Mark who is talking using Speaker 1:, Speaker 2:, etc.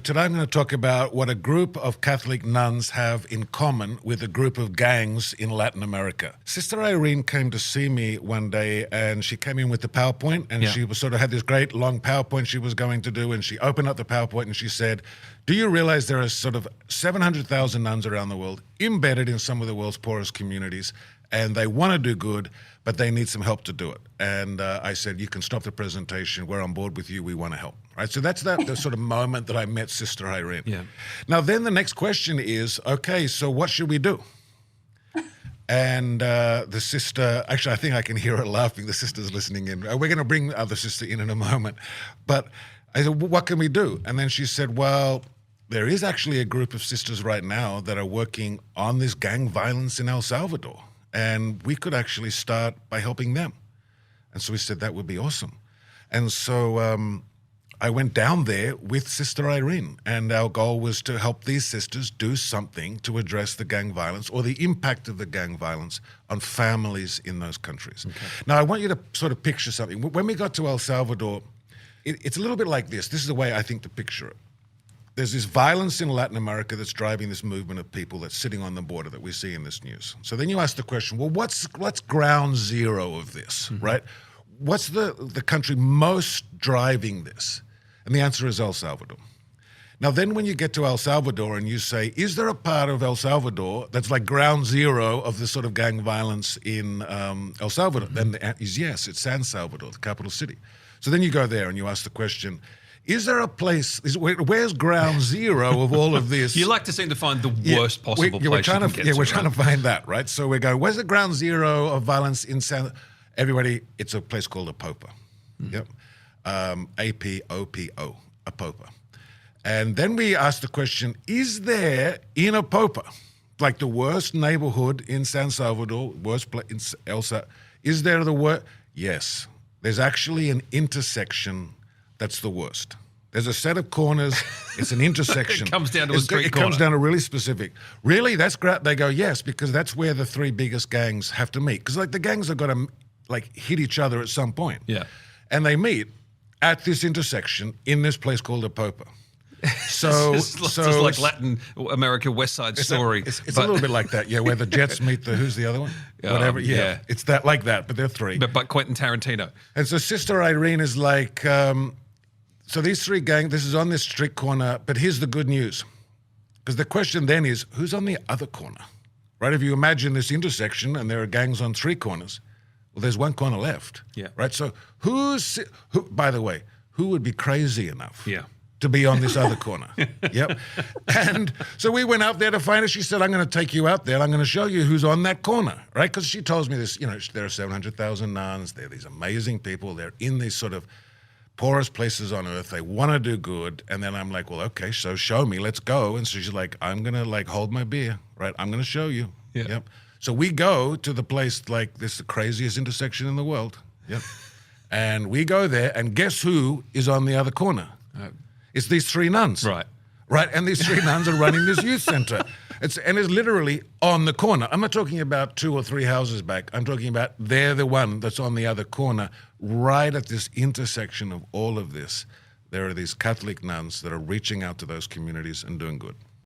Speaker 1: today I'm going to talk about what a group of Catholic nuns have in common with a group of gangs in Latin America. Sister Irene came to see me one day, and she came in with the PowerPoint, and she was sort of had this great long PowerPoint she was going to do, and she opened up the PowerPoint and she said, do you realize there are sort of 700,000 nuns around the world embedded in some of the world's poorest communities, and they want to do good, but they need some help to do it. And I said, you can stop the presentation. We're on board with you. We want to help. Right? So that's the sort of moment that I met Sister Irene. Yeah. Now, then the next question is, okay, so what should we do? And the sister, actually, I think I can hear her laughing. The sister's listening in. We're going to bring the other sister in a moment. But I said, well, what can we do? And then she said, well, there is actually a group of sisters right now that are working on this gang violence in El Salvador. And we could actually start by helping them. And so we said that would be awesome. And so I went down there with Sister Irene, and our goal was to help these sisters do something to address the gang violence or the impact of the gang violence on families in those countries. Okay. Now, I want you to sort of picture something. When we got to El Salvador, it's a little bit like this. This is the way I think to picture it. There's this violence in Latin America that's driving this movement of people that's sitting on the border that we see in this news. So then you ask the question, well, what's ground zero of this, right? What's the country most driving this? And the answer is El Salvador. Now, then when you get to El Salvador and you say, is there a part of El Salvador that's like ground zero of the sort of gang violence in El Salvador? Then the answer is yes, it's San Salvador, the capital city. So then you go there and you ask the question, is there a place, where's ground zero of all of this?
Speaker 2: You like to seem to find the worst possible place
Speaker 1: we're trying to find that, right? So we go, where's the ground zero of violence in everybody, it's a place called Apopa. Yep. A-P-O-P-O, Apopa. And then we ask the question, is there in Apopa, like the worst neighborhood in San Salvador, worst place in El Salvador, is there the worst? Yes. There's actually an intersection that's the worst. There's a set of corners. It's an intersection.
Speaker 2: It comes down to a street corner.
Speaker 1: It comes down to really specific. Really, that's great. They go, yes, because that's where the three biggest gangs have to meet. Because like the gangs have got to like hit each other at some point. Yeah. And they meet at this intersection in this place called Apopa. So
Speaker 2: it's like Latin America West Side Story.
Speaker 1: It's a little bit like that, yeah, where the Jets meet the, who's the other one? Whatever, yeah. It's that like that, but they're three.
Speaker 2: But Quentin Tarantino.
Speaker 1: And so Sister Irene is like, so these three gangs, this is on this street corner, but here's the good news. Because the question then is, who's on the other corner? Right? If you imagine this intersection and there are gangs on three corners, well, there's one corner left. Yeah. Right? So who, by the way, who would be crazy enough? Yeah. To be on this other corner. Yep. And so we went out there to find her. She said, I'm going to take you out there. I'm going to show you who's on that corner, right? Because she tells me this, there are 700,000 nuns. They're these amazing people. They're in these sort of poorest places on earth. They want to do good. And then I'm like, well, okay, so show me. Let's go. And so she's like, I'm going to like hold my beer, right? I'm going to show you. Yeah. Yep. So we go to the place like this, the craziest intersection in the world. Yep. And we go there, and guess who is on the other corner? It's these three nuns. Right. Right, and these three nuns are running this youth center. It's literally on the corner. I'm not talking about 2 or 3 houses back. I'm talking about they're the one that's on the other corner, right at this intersection of all of this. There are these Catholic nuns that are reaching out to those communities and doing good.